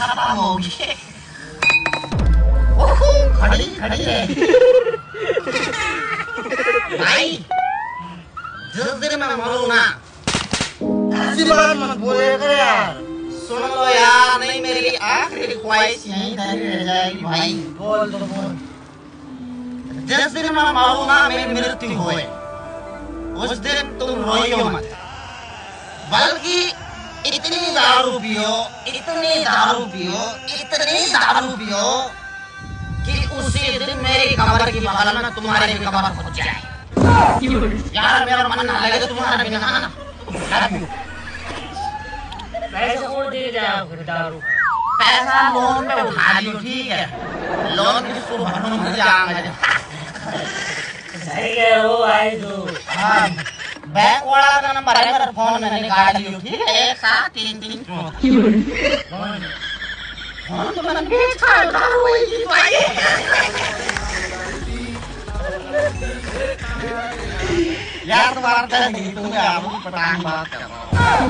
खत्म होगी। ओहो खड़ी खड़ी है भाई, जिस दिन मैं मरूं ना, ऐसी बात मत बोलेगा यार। सुन लो यार, नहीं मेरी आखिरी ख्वाहिश यहीं धरी रह जाएगी भाई। बोल दो बोल। जिस दिन मैं मरूं ना, मेरी मृत्यु होए, उस दिन तुम रोइयो मत, बल्कि इतनी दारू पियो, इतनी दारू पियो, इतनी दारू पियो कि उसी दिन मेरी कब्र की बगल में तुम्हारी भी कब्र खुद जाए। यार मेरा मन ना लगे तो तुम्हारा बिना ना पैसे और दे जाओ फिर दारू। पैसा लोन पे उठा लियो, ठीक है? लोन की सुबह भरने में जाएंगे। सही है वो भाई तो। हाँ, बैंक वाला का नंबर है मेरे फोन में, निकाल लियो, ठीक है? 1 7 3 3 फोन तो मैंने बेचा है, दारू वही तो आई है। यार तुम्हारा दर्द नहीं, तुम्हें आप पटांग बात कर रहा हूँ।